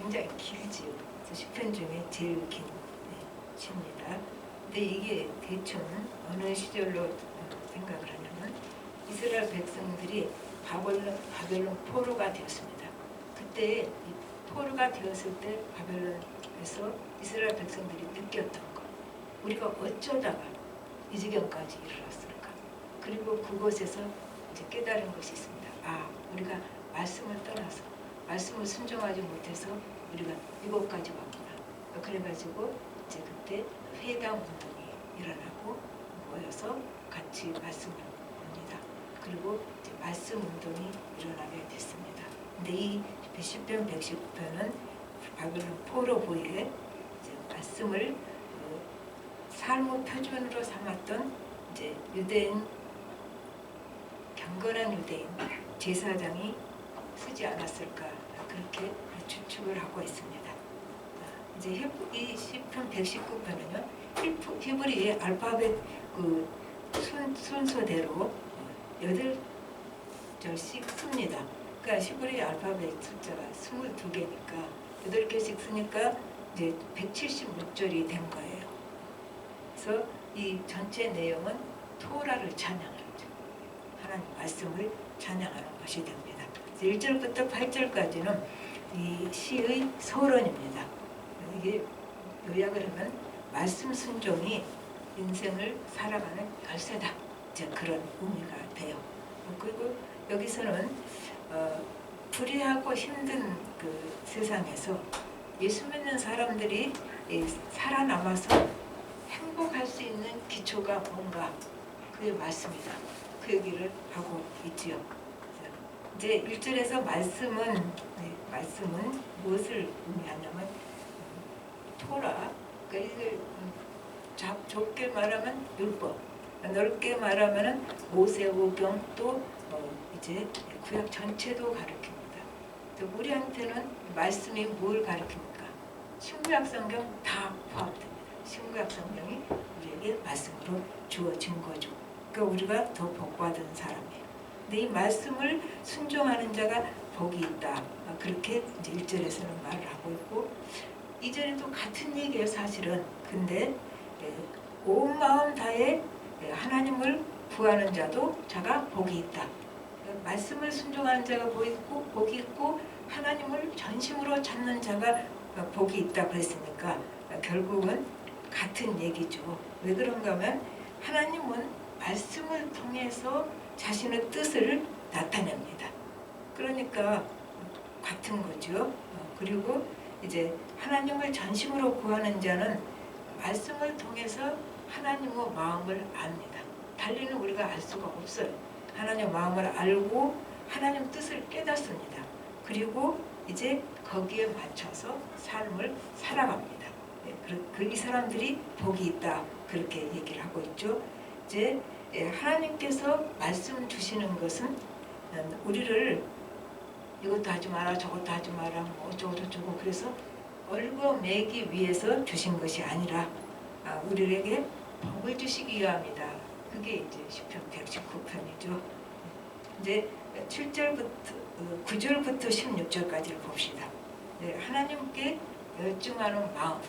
굉장히 길지요. 시편 중에 제일 긴 시입니다. 근데 이게 대충 어느 시절로 생각을 하냐면 이스라엘 백성들이 바벨론 포로가 되었습니다. 그때 이 포로가 되었을 때 바벨론에서 이스라엘 백성들이 느꼈던 것, 우리가 어쩌다가 이 지경까지 이르렀을까? 그리고 그곳에서 이제 깨달은 것이 있습니다. 우리가 말씀을 떠나서 말씀을 순종하지 못해서 우리가 이곳까지 왔구나. 그래가지고 이제 그때 회당 운동이 일어나고 모여서 같이 말씀을 봅니다. 그리고 이제 말씀 운동이 일어나게 됐습니다. 근데 이 시편 119편은 바벨론 포로 후에 이제 말씀을 삶의 표준으로 삼았던 이제 유대인, 경건한 유대인 제사장이 쓰지 않았을까, 그렇게 추측을 하고 있습니다. 이제 이 시편 119편은요 히브리의 알파벳 그 순서대로 8절씩 씁니다. 그러니까 히브리 알파벳 숫자가 22개니까 8개씩 쓰니까 이제 176절이 된 거예요. 그래서 이 전체 내용은 토라를 찬양하는, 하나님 말씀을 찬양하는 것이 됩니다. 1절부터 8절까지는 이 시의 서론입니다. 이게 요약을 하면 말씀 순종이 인생을 살아가는 열쇠다, 이제 그런 의미가 돼요. 그리고 여기서는 불의하고 힘든 그 세상에서 예수 믿는 사람들이 살아남아서 행복할 수 있는 기초가 뭔가, 그게 말씀이다, 그 얘기를 하고 있지요. 이제 1절에서 말씀은 무엇을 의미하냐면 토라, 그러니까 이걸 좁게 말하면 율법, 넓게 말하면 모세오경, 또 이제 구약 전체도 가르칩니다. 우리한테는 말씀이 뭘 가르칩니까? 신구약 성경 다 포함됩니다. 신구약 성경이 우리에게 말씀으로 주어진 거죠. 그러니까 우리가 더 복받은 사람이에요. 근데 이 말씀을 순종하는 자가 복이 있다, 그렇게 이제 1절에서는 말을 하고 있고, 2절에도 같은 얘기예요 사실은. 근데 온 마음 다해 하나님을 구하는 자도 자가 복이 있다. 말씀을 순종하는 자가 복이 있고 하나님을 전심으로 찾는 자가 복이 있다 그랬으니까 결국은 같은 얘기죠. 왜 그런가 하면 하나님은 말씀을 통해서 자신의 뜻을 나타냅니다. 그러니까 같은 거죠. 그리고 이제 하나님을 전심으로 구하는 자는 말씀을 통해서 하나님의 마음을 압니다. 달리는 우리가 알 수가 없어요. 하나님 마음을 알고 하나님 뜻을 깨닫습니다. 그리고 이제 거기에 맞춰서 삶을 살아갑니다. 이 사람들이 복이 있다, 그렇게 얘기를 하고 있죠. 이제 하나님께서 말씀 주시는 것은 우리를 이것도 하지 마라, 저것도 하지 마라, 뭐 어쩌고 저쩌고 그래서 얽어매기 위해서 주신 것이 아니라 우리에게 복을 주시기 위함이다. 그게 이제 시편 119편이죠. 이제 9절부터 16절까지를 봅시다. 하나님께 열중하는 마음을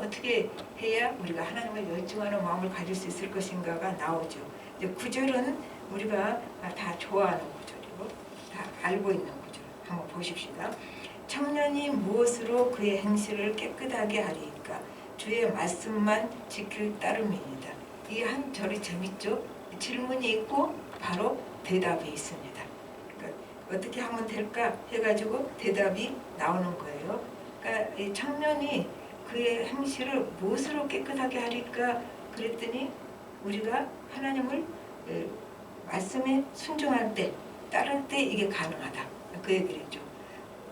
어떻게 해야 우리가 하나님을 열중하는 마음을 가질 수 있을 것인가가 나오죠. 이제 9절은 우리가 다 좋아하는 구절이고 다 알고 있는 구절. 한번 보십시다. 청년이 무엇으로 그의 행실을 깨끗하게 하리이까? 주의 말씀만 지킬 따름이니이다. 이 한 절이 재밌죠? 질문이 있고 바로 대답이 있습니다. 그러니까 어떻게 하면 될까 해가지고 대답이 나오는 거예요. 그러니까 이 청년이 그의 행실을 무엇으로 깨끗하게 하리까? 그랬더니 우리가 하나님을 말씀에 순종할 때, 따를 때 이게 가능하다, 그 얘기죠.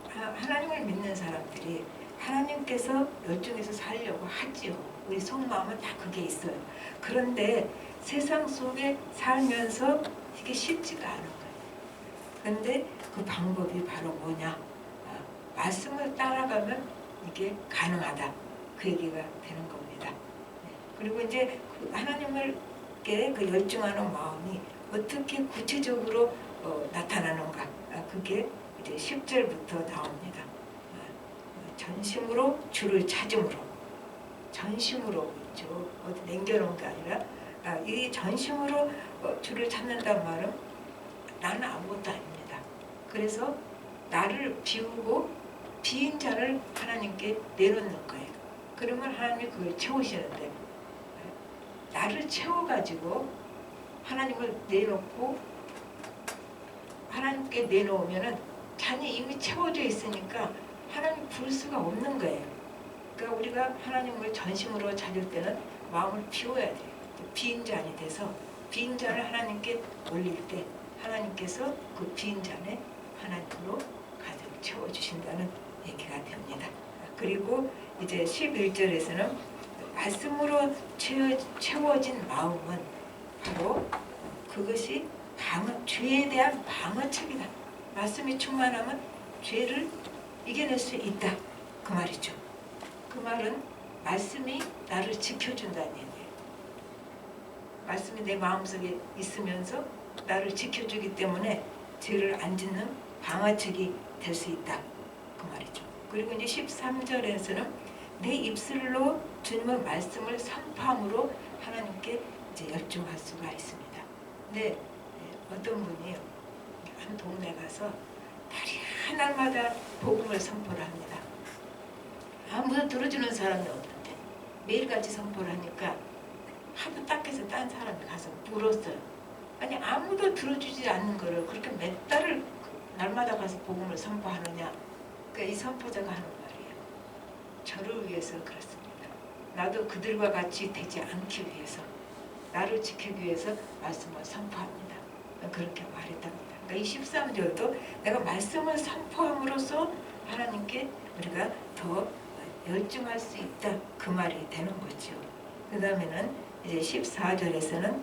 하나님을 믿는 사람들이 하나님께서 열중해서 살려고 하지요. 우리 속마음은 다 그게 있어요. 그런데 세상 속에 살면서 이게 쉽지가 않은 거예요. 그런데 그 방법이 바로 뭐냐? 말씀을 따라가면 이게 가능하다, 그 얘기가 되는 겁니다. 그리고 이제 하나님께 그 열중하는 마음이 어떻게 구체적으로 나타나는가, 그게 이제 10절부터 나옵니다. 전심으로 주를 찾음으로. 전심으로 있죠. 어디 남겨놓은 게 아니라 이 전심으로 주를 찾는다는 말은 나는 아무것도 아닙니다. 그래서 나를 비우고 비인 자를 하나님께 내놓는 거예요. 그러면 하나님이 그걸 채우시는데 나를 채워가지고 하나님을 내놓고 하나님께 내놓으면은 잔이 이미 채워져 있으니까 하나님 부를 수가 없는 거예요. 그러니까 우리가 하나님을 전심으로 찾을 때는 마음을 비워야 돼요. 비인 잔이 돼서 비인 잔을 하나님께 올릴 때 하나님께서 그 비인 잔에 하나님으로 가득 채워주신다는 얘기가 됩니다. 그리고 이제 11절에서는 말씀으로 채워진 마음은 바로 그것이 죄에 대한 방어책이다. 말씀이 충만하면 죄를 이겨낼 수 있다. 그 말이죠. 그 말은 말씀이 나를 지켜준다는 얘기예요. 말씀이 내 마음속에 있으면서 나를 지켜주기 때문에 죄를 안 짓는 방어책이 될 수 있다. 그 말이죠. 그리고 이제 13절에서는 내 입술로 주님의 말씀을 선포함으로 하나님께 이제 열중할 수가 있습니다. 근데 어떤 분이 한 동네 가서 달이 한 날마다 복음을 선포를 합니다. 아무도 들어주는 사람이 없는데 매일같이 선포를 하니까 하도 딱해서 딴 사람이 가서 물었어요. 아니 아무도 들어주지 않는 거를 그렇게 몇 달을 날마다 가서 복음을 선포하느냐. 그러니까 이 선포자가 하는 말이에요. 저를 위해서 그렇습니다. 나도 그들과 같이 되지 않기 위해서 나를 지키기 위해서 말씀을 선포합니다. 그렇게 말했답니다. 그러니까 이 13절도 내가 말씀을 선포함으로써 하나님께 우리가 더 열중할 수 있다. 그 말이 되는 거죠. 그 다음에는 이제 14절에서는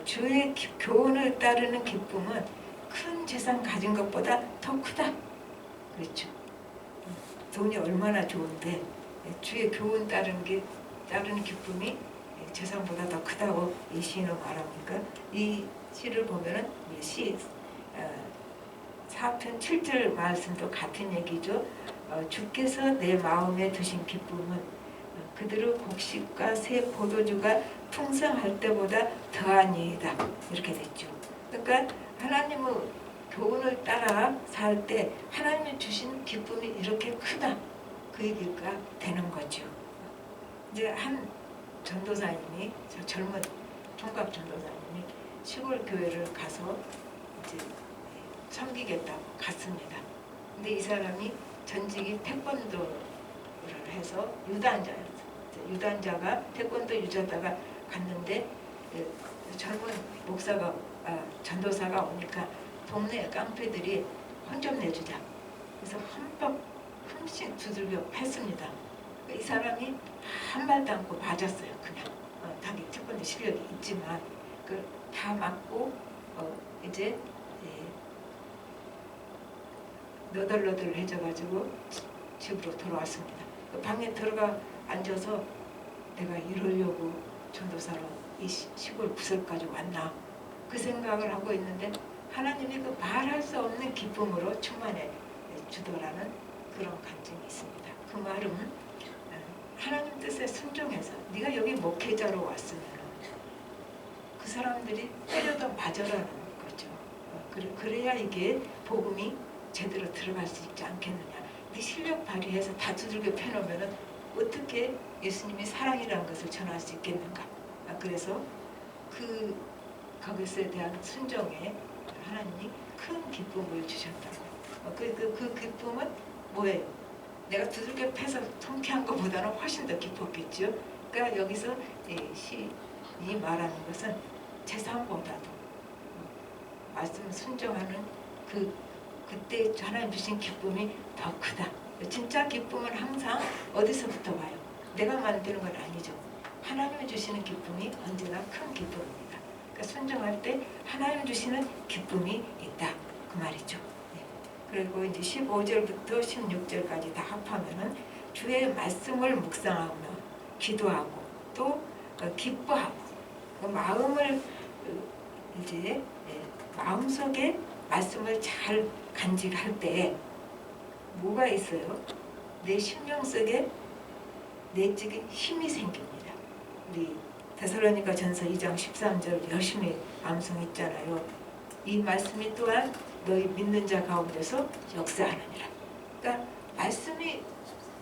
주의 교훈을 따르는 기쁨은 큰 재산 가진 것보다 더 크다. 그렇죠. 돈이 얼마나 좋은데 주의 교훈 따르는 기쁨이 재산보다 더 크다고 이 시인은 말합니까? 이 시를 보면은 시 4편 7절 말씀도 같은 얘기죠. 주께서 내 마음에 두신 기쁨은 그들의 곡식과 새 포도주가 풍성할 때보다 더한 이이다. 이렇게 됐죠. 그러니까 하나님의 교훈을 따라 살 때 하나님이 주신 기쁨이 이렇게 크다. 그 얘기가 되는 거죠. 이제 한 전도사님이 젊은 총각 전도사님이 시골 교회를 가서 이제 섬기겠다고 갔습니다. 근데 이 사람이 전직이 태권도를 해서 유단자였어요. 유단자가 태권도 유자다가 갔는데 젊은 목사가 전도사가 오니까 동네 깡패들이 혼 좀 내주자. 그래서 흠씬 두들겨 팼습니다. 이 사람이 한 말도 않고 맞았어요. 그냥 자기 태권도 실력이 있지만 다 맞고 이제 너덜너덜해져가지고 집으로 돌아왔습니다. 방에 들어가 앉아서 내가 이러려고 전도사로 이 시골 구석까지 왔나 그 생각을 하고 있는데 하나님이 그 말할 수 없는 기쁨으로 충만해 주더라는 그런 간증이 있습니다. 그 말은 하나님 뜻에 순종해서 네가 여기 목회자로 왔으면 그 사람들이 때려도 맞으라는 거죠. 그래야 이게 복음이 제대로 들어갈 수 있지 않겠느냐. 네 실력 발휘해서 다 두들겨 패놓으면 어떻게 예수님이 사랑이라는 것을 전할 수 있겠는가. 그래서 그것에 대한 순종에 하나님이 큰 기쁨을 주셨다고. 그 기쁨은 뭐예요? 내가 두들겨 패서 통쾌한 것보다는 훨씬 더 기뻤겠죠. 그러니까 여기서 이 말하는 것은 재산보다도 말씀 순종하는 그때 하나님 주신 기쁨이 더 크다. 진짜 기쁨은 항상 어디서부터 와요? 내가 만드는 건 아니죠. 하나님이 주시는 기쁨이 언제나 큰 기쁨입니다. 그러니까 순종할 때 하나님 주시는 기쁨이 있다. 그 말이죠. 그리고 이제 15절부터 16절까지 다 합하면은 주의 말씀을 묵상하며 기도하고 또 기뻐하고 그 마음을 이제 마음속에 말씀을 잘 간직할 때 뭐가 있어요? 내 심령 속에 내적인 힘이 생깁니다. 우리 데살로니가 전서 2장 13절 열심히 암송했잖아요. 이 말씀이 또한 너희 믿는 자 가운데서 역사하느니라. 그러니까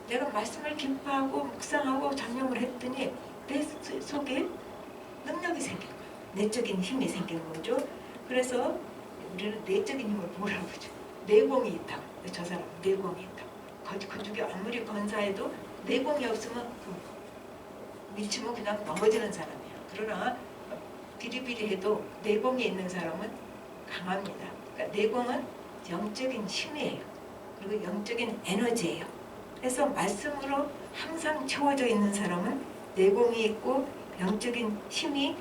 내가 말씀을 기뻐하고 묵상하고 전념을 했더니 내 속에 능력이 생긴 거예요. 내적인 힘이 생긴 거죠. 그래서 우리는 내적인 힘을 뭐라고 하죠? 내공이 있다고. 저 사람 내공이 있다고. 건축이 아무리 건사해도 내공이 없으면 미치면 그냥 넘어지는 사람이에요. 그러나 비리비리해도 내공이 있는 사람은 강합니다. 그러니까 내공은 영적인 힘이에요. 그리고 영적인 에너지예요. 그래서 말씀으로 항상 채워져 있는 사람은 내공이 있고 영적인 힘이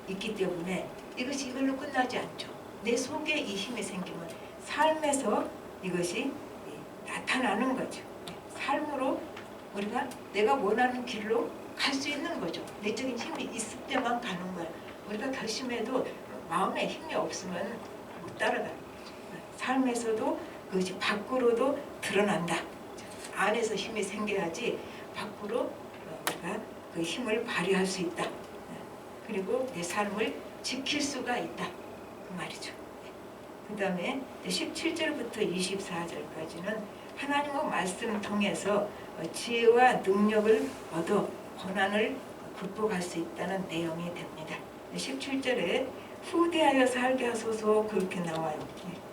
있기 때문에 이것이 이걸로 끝나지 않죠. 내 속에 이 힘이 생기면 삶에서 이것이 나타나는 거죠. 삶으로 우리가 내가 원하는 길로 갈 수 있는 거죠. 내적인 힘이 있을 때만 가는 거예요. 우리가 결심해도 마음에 힘이 없으면 못 따라가는 거죠. 삶에서도 그것이 밖으로도 드러난다. 안에서 힘이 생겨야지 밖으로 우리가 그 힘을 발휘할 수 있다. 그리고 내 삶을 지킬 수가 있다. 그 말이죠. 그 다음에 17절부터 24절까지는 하나님의 말씀 통해서 지혜와 능력을 얻어 고난을 극복할 수 있다는 내용이 됩니다. 17절에 후대하여 살게 하소서 그렇게 나와요.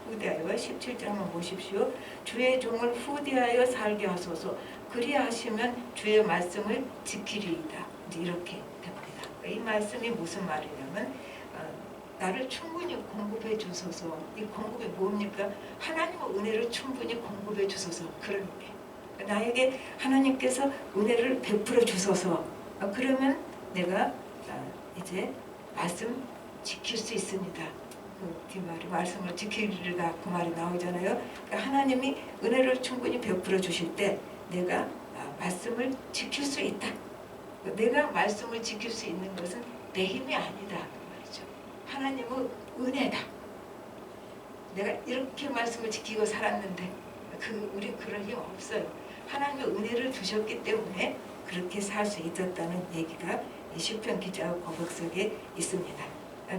후대하여 17절만 보십시오. 주의 종을 후대하여 살게 하소서 그리하시면 주의 말씀을 지키리이다. 이제 이렇게 됩니다. 이 말씀이 무슨 말이냐면 나를 충분히 공급해 주소서. 이 공급이 뭡니까? 하나님의 은혜를 충분히 공급해 주소서. 그런 의미예요. 나에게 하나님께서 은혜를 베풀어 주소서. 그러면 내가 이제 말씀 지킬 수 있습니다. 그 뒷말이 말씀을 지키리라 그 말이 나오잖아요. 그러니까 하나님이 은혜를 충분히 베풀어 주실 때 내가 말씀을 지킬 수 있다. 내가 말씀을 지킬 수 있는 것은 내 힘이 아니다. 하나님의 은혜다. 내가 이렇게 말씀을 지키고 살았는데 우리 그런 힘 없어요. 하나님의 은혜를 주셨기 때문에 그렇게 살 수 있었다는 얘기가 시편 기자의 고백 속에 있습니다.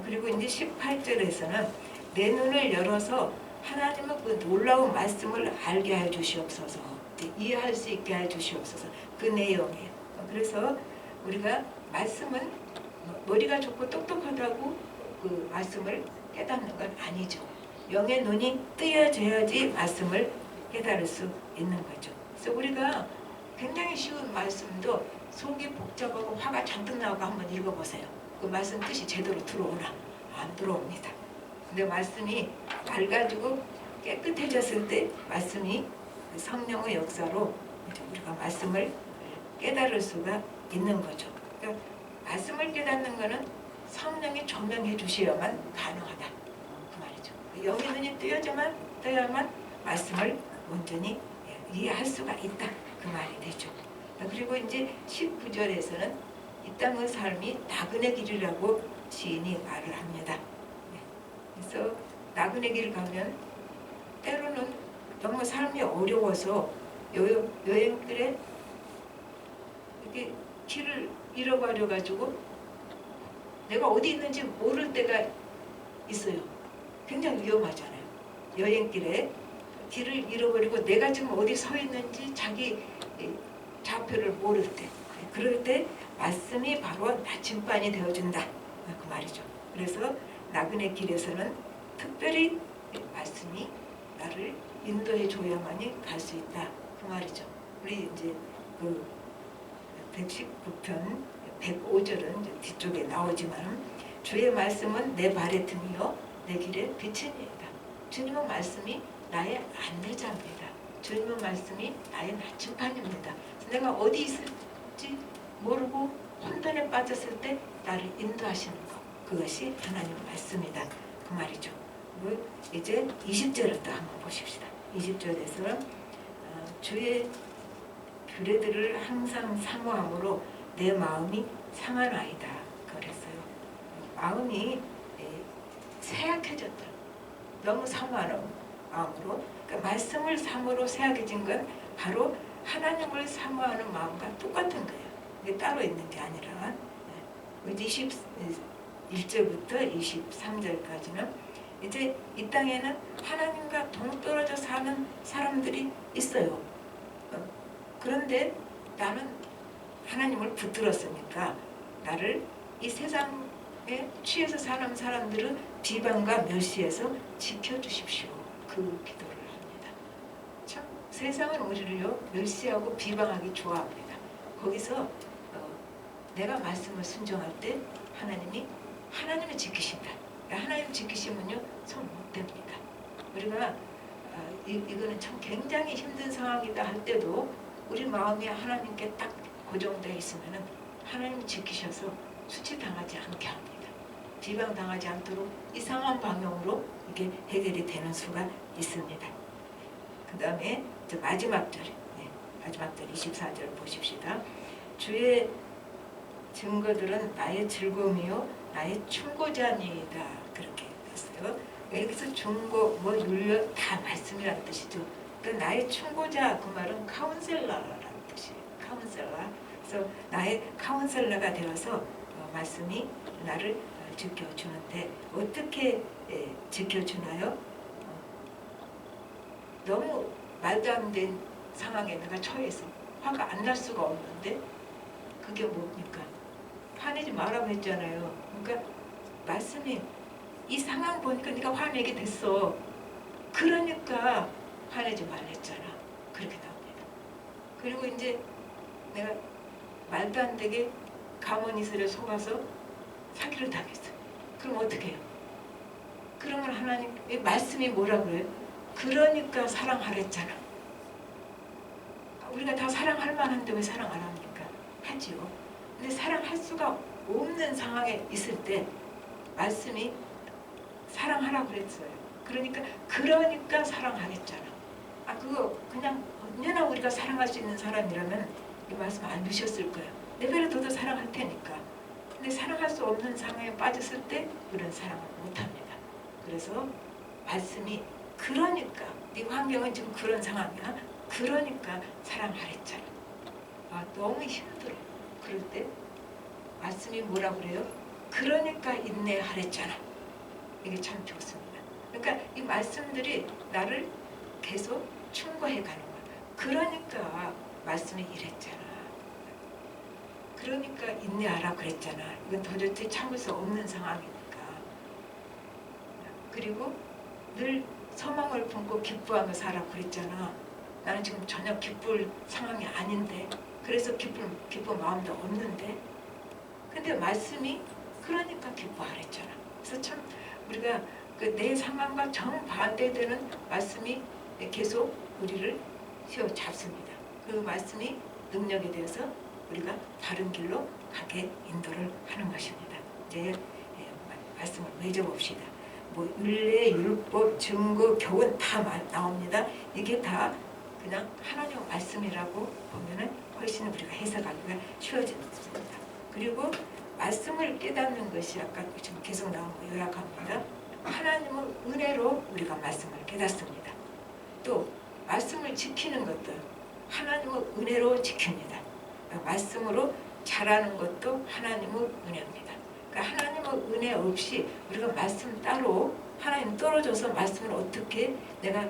그리고 이제 18절에서는 내 눈을 열어서 하나님의 그 놀라운 말씀을 알게 해 주시옵소서. 이해할 수 있게 해 주시옵소서. 그 내용이에요. 그래서 우리가 말씀은 머리가 좋고 똑똑하다고 그 말씀을 깨닫는 건 아니죠. 영의 눈이 뜨여져야지 말씀을 깨달을 수 있는 거죠. 그래서 우리가 굉장히 쉬운 말씀도 속이 복잡하고 화가 잔뜩 나고 한번 읽어보세요. 그 말씀 뜻이 제대로 들어오나? 안 들어옵니다. 근데 말씀이 맑아지고 깨끗해졌을 때 말씀이 성령의 역사로 우리가 말씀을 깨달을 수가 있는 거죠. 그러니까 말씀을 깨닫는 것은 성령이 조명해 주셔야만 가능하다. 그 말이죠. 영의 눈이 떠야만 말씀을 온전히 이해할 수가 있다. 그 말이 되죠. 그리고 이제 19절에서는 이 땅의 삶이 나그네 길이라고 시인이 말을 합니다. 그래서 나그네 길 가면 때로는 너무 삶이 어려워서 여행길에 이렇게 길을 잃어버려 가지고 내가 어디 있는지 모를 때가 있어요. 굉장히 위험하잖아요. 여행길에 길을 잃어버리고 내가 지금 어디 서 있는지 자기 좌표를 모를 때, 그럴 때 말씀이 바로 나침반이 되어준다. 그 말이죠. 그래서 나그네 길에서는 특별히 말씀이 나를 인도해 줘야만이 갈 수 있다. 그 말이죠. 우리 이제 그 119편 105절은 이제 뒤쪽에 나오지만 주의 말씀은 내 발의 등이요 내 길의 빛이니이다. 주님의 말씀이 나의 안내자입니다. 주님의 말씀이 나의 나침반입니다. 내가 어디 있을지 모르고 혼돈에 빠졌을 때 나를 인도하시는 것, 그것이 하나님의 말씀이다. 그 말이죠. 이제 20절을 또 한번 보십시다. 20절에서 주의 규례들을 항상 사모함으로 내 마음이 상하나이다. 그랬어요. 마음이 쇠약해졌다. 너무 사모하는 마음으로. 그러니까 말씀을 사모로 쇠약해진 건 바로 하나님을 사모하는 마음과 똑같은 거예요. 이게 따로 있는 게 아니라 21절부터 23절까지는 이제 이 땅에는 하나님과 동떨어져 사는 사람들이 있어요. 그런데 나는 하나님을 붙들었으니까 나를 이 세상에 취해서 사는 사람들은 비방과 멸시에서 지켜주십시오. 그 기도를 합니다. 참 세상은 우리를요 멸시하고 비방하기 좋아합니다. 거기서 내가 말씀을 순종할 때 하나님이 지키신다. 하나님 지키시면요 손 못 댑니다. 우리가 이거는 참 굉장히 힘든 상황이다 할 때도 우리 마음이 하나님께 딱 고정되어 있으면은 하나님 지키셔서 수치당하지 않게 합니다. 비방당하지 않도록 이상한 방향으로 이게 해결이 되는 수가 있습니다. 그 다음에 마지막 절, 마지막 절 24절 보십시다. 주의 증거들은 나의 즐거움이요 나의 충고자니이다. 그렇게 했어요. 여기서 충고, 윤려 다 말씀이라는 뜻이죠. 그러니까 나의 충고자 그 말은 카운셀러라는 뜻이에요. 카운셀러. 그래서 나의 카운셀러가 되어서 말씀이 나를 지켜주는데 어떻게 지켜주나요? 너무 말도 안 된 상황에 내가 처해서 화가 안 날 수가 없는데 그게 뭡니까? 화내지 말라고 했잖아요. 그러니까 말씀이 이 상황 보니까 네가 화내게 됐어. 그러니까 화내지 말랬잖아. 그렇게 나옵니다. 그리고 이제 내가 말도 안 되게 가문이슬에 속아서 사기를 당했어. 그럼 어떻게 해요? 그러면 하나님 말씀이 뭐라 그래요? 그러니까 사랑하랬잖아. 우리가 다 사랑할 만한데 왜 사랑 안 합니까? 하지요. 근데 사랑할 수가 없는 상황에 있을 때 말씀이 사랑하라 그랬어요. 그러니까 사랑하랬잖아. 그거 그냥 언제나 우리가 사랑할 수 있는 사람이라면 이 말씀 안 주셨을 거예요. 내 배를 더 사랑할 테니까. 근데 사랑할 수 없는 상황에 빠졌을 때 우리는 사랑을 못합니다. 그래서 말씀이 그러니까 네 환경은 지금 그런 상황이야. 그러니까 사랑하랬잖아. 너무 힘들어. 그럴 때 말씀이 뭐라 그래요? 그러니까 인내하랬잖아. 이게 참 좋습니다. 그러니까 이 말씀들이 나를 계속 충고해 가는 거야. 그러니까 말씀이 이랬잖아. 그러니까 인내하라 그랬잖아. 이건 도저히 참을 수 없는 상황이니까. 그리고 늘 소망을 품고 기뻐하며 살아 그랬잖아. 나는 지금 전혀 기쁠 상황이 아닌데, 그래서 기쁜 마음도 없는데, 근데 말씀이 그러니까 기뻐하랬잖아. 그래서 참 우리가 내 상황과 정반대되는 말씀이 계속 우리를 휘어잡습니다. 그 말씀이 능력에 대해서 우리가 바른 길로 가게 인도를 하는 것입니다. 이제 말씀을 맺어봅시다. 율례, 율법, 증거, 교훈 다 나옵니다. 이게 다 그냥 하나님 말씀이라고 보면은 훨씬 우리가 해석하기가 쉬워집니다. 그리고 말씀을 깨닫는 것이 아까 지금 계속 나온 거 요약합니다. 하나님의 은혜로 우리가 말씀을 깨닫습니다. 또 말씀을 지키는 것도 하나님의 은혜로 지킵니다. 말씀으로 잘하는 것도 하나님의 은혜입니다. 그러니까 하나님의 은혜 없이 우리가 말씀 따로 하나님 떨어져서 말씀을 어떻게 내가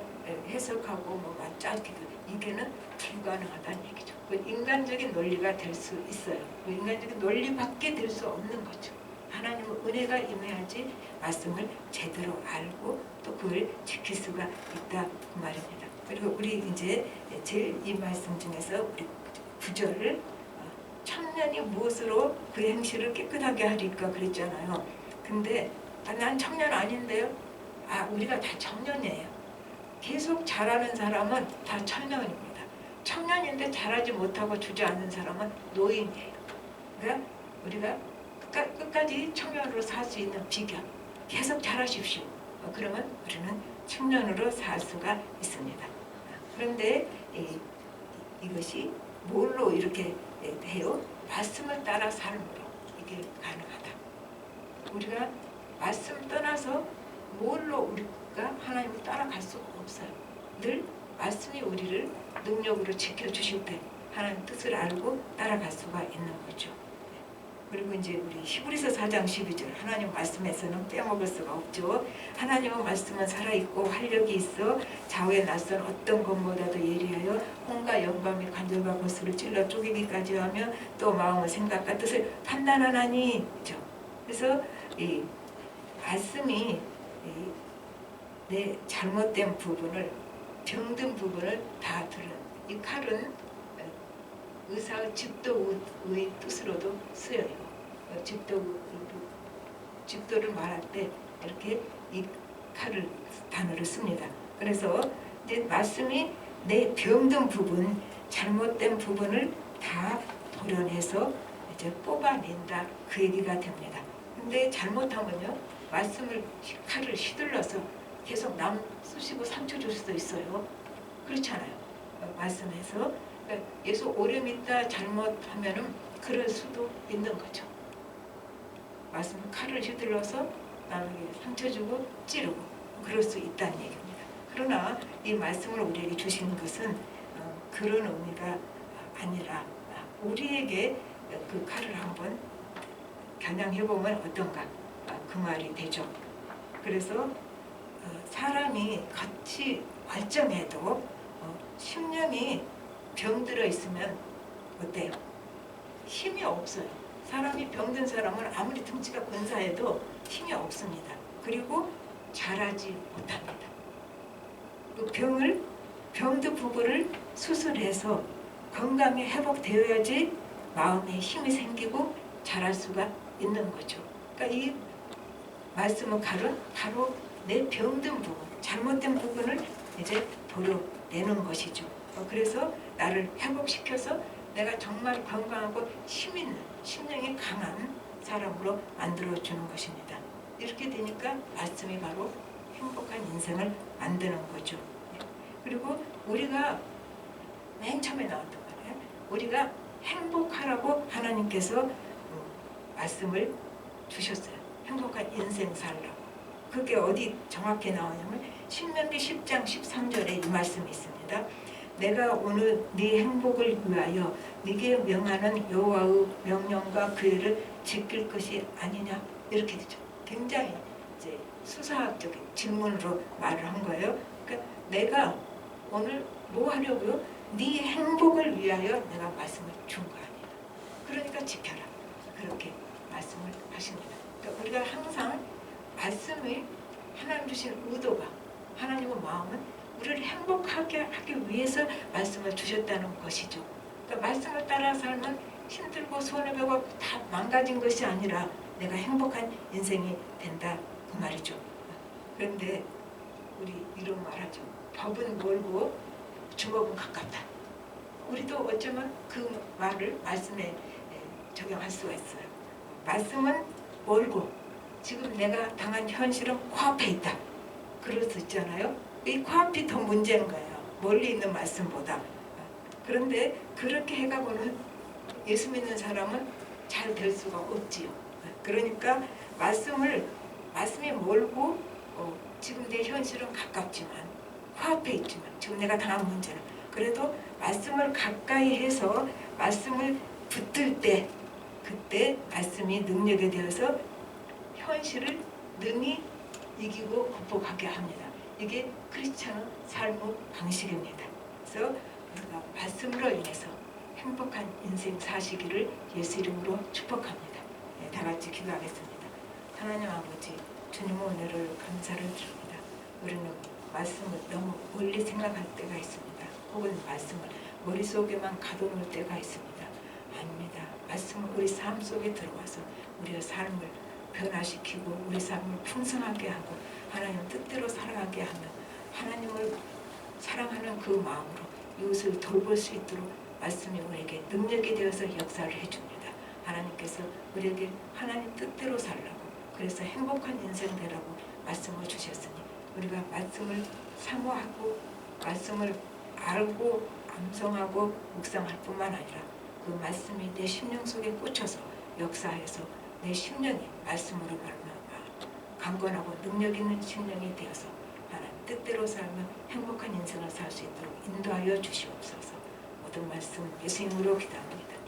해석하고 맞춰기도 이게는 불가능하다는 얘기죠. 인간적인 논리가 될 수 있어요. 인간적인 논리밖에 될 수 없는 거죠. 하나님의 은혜가 임해야지 말씀을 제대로 알고 또 그걸 지킬 수가 있다 그 말입니다. 그리고 우리 이제 제일 이 말씀 중에서 우리 9절을 청년이 무엇으로 그 행실을 깨끗하게 하리까 그랬잖아요. 근데 난 청년 아닌데요. 우리가 다 청년이에요. 계속 잘하는 사람은 다 청년입니다. 청년인데 잘하지 못하고 주저앉는 사람은 노인이에요. 그러니까 우리가 끝까지 청년으로 살 수 있는 비결 계속 잘하십시오. 그러면 우리는 청년으로 살 수가 있습니다. 그런데 이것이 뭘로 이렇게 해요? 말씀을 따라 삶으로 이게 가능하다. 우리가 말씀 떠나서 뭘로 우리가 하나님을 따라갈 수가 없어요. 늘 말씀이 우리를 능력으로 지켜주실 때 하나님 뜻을 알고 따라갈 수가 있는 거죠. 그리고 이제 우리 히브리서 4장 12절 하나님 말씀에서는 빼먹을 수가 없죠. 하나님의 말씀은 살아있고 활력이 있어 좌우에 낯선 어떤 것보다도 예리하여 혼과 영감이 관절과 골수를 찔러 쪼개기까지 하며 또 마음의 생각과 뜻을 판단하나니. 그렇죠? 그래서 이 말씀이 내 잘못된 부분을, 병든 부분을 다 드러내. 이 칼은 의사의 집도의 뜻으로도 쓰여요. 집도를 말할 때 이렇게 이 칼을 단어를 씁니다. 그래서 이제 말씀이 내 병든 부분, 잘못된 부분을 다 도려내서 이제 뽑아낸다, 그 얘기가 됩니다. 근데 잘못하면요, 말씀을 칼을 휘둘러서 계속 남 쑤시고 상처 줄 수도 있어요. 그렇잖아요. 말씀에서 예수 오래 믿다 잘못하면은 그럴 수도 있는 거죠. 말씀 칼을 휘둘러서 남에게 상처 주고 찌르고 그럴 수 있다는 얘기입니다. 그러나 이 말씀을 우리에게 주시는 것은 그런 의미가 아니라 우리에게 그 칼을 한번 겨냥해 보면 어떤가, 그 말이 되죠. 그래서 사람이 같이 멀쩡해도 심령이 병들어 있으면 어때요? 힘이 없어요. 사람이 병든 사람은 아무리 등치가 근사해도 힘이 없습니다. 그리고 자라지 못합니다. 그 병든 부분을 수술해서 건강이 회복되어야지 마음에 힘이 생기고 자랄 수가 있는 거죠. 그러니까 이 말씀의 칼은 바로 내 병든 부분, 잘못된 부분을 이제 도려내는 것이죠. 그래서 나를 회복시켜서 내가 정말 건강하고 힘 있는, 심령이 강한 사람으로 만들어주는 것입니다. 이렇게 되니까 말씀이 바로 행복한 인생을 만드는 거죠. 그리고 우리가 맨 처음에 나왔던 거예요. 우리가 행복하라고 하나님께서 말씀을 주셨어요. 행복한 인생 살라고. 그게 어디 정확히 나오냐면 신명기 10장 13절에 이 말씀이 있습니다. 내가 오늘 네 행복을 위하여 네게 명하는 여호와의 명령과 규례를 지킬 것이 아니냐, 이렇게 되죠. 굉장히 이제 수사학적인 질문으로 말을 한 거예요. 그러니까 내가 오늘 뭐 하려고요? 네 행복을 위하여 내가 말씀을 준 거 아니야. 그러니까 지켜라. 그렇게 말씀을 하십니다. 그러니까 우리가 항상 말씀이 하나님 주신 의도가, 하나님의 마음은 우리를 행복하게 하기 위해서 말씀을 주셨다는 것이죠. 그러니까 말씀을 따라 살면 힘들고 손해보고 다 망가진 것이 아니라 내가 행복한 인생이 된다, 그 말이죠. 그런데 우리 이런 말하죠. 법은 멀고 주먹은 가깝다. 우리도 어쩌면 그 말을 말씀에 적용할 수가 있어요. 말씀은 멀고 지금 내가 당한 현실은 코앞에 있다. 그럴 수 있잖아요. 이 코앞이 더 문제인 거예요. 멀리 있는 말씀보다. 그런데 그렇게 해가고는 예수 믿는 사람은 잘 될 수가 없지요. 그러니까 말씀이 멀고 지금 내 현실은 가깝지만 코앞에 있지만 지금 내가 당한 문제는, 그래도 말씀을 가까이 해서 말씀을 붙들 때 그때 말씀이 능력에 대해서 현실을 능히 이기고 극복하게 합니다. 이게 크리스찬의 삶의 방식입니다. 그래서 우리가 말씀으로 인해서 행복한 인생 사시기를 예수 이름으로 축복합니다. 네, 다 같이 기도하겠습니다. 하나님 아버지, 주님의 은혜를 감사를 드립니다. 우리는 말씀을 너무 멀리 생각할 때가 있습니다. 혹은 말씀을 머릿속에만 가둬놓을 때가 있습니다. 아닙니다. 말씀은 우리 삶 속에 들어와서 우리의 삶을 변화시키고 우리 삶을 풍성하게 하고 하나님 뜻대로 살아가게 하는, 하나님을 사랑하는 그 마음으로 이웃을 돌볼 수 있도록 말씀이 우리에게 능력이 되어서 역사를 해줍니다. 하나님께서 우리에게 하나님 뜻대로 살라고, 그래서 행복한 인생 되라고 말씀을 주셨으니 우리가 말씀을 사모하고 말씀을 알고 암송하고 묵상할 뿐만 아니라 그 말씀이 내 심령 속에 꽂혀서 역사해서 내 심령이 말씀으로 말미암아 강건하고 능력 있는 심령이 되어서 하나님 뜻대로 살면 행복한 인생을 살 수 있도록 인도하여 주시옵소서. 모든 말씀 예수님으로 기도합니다.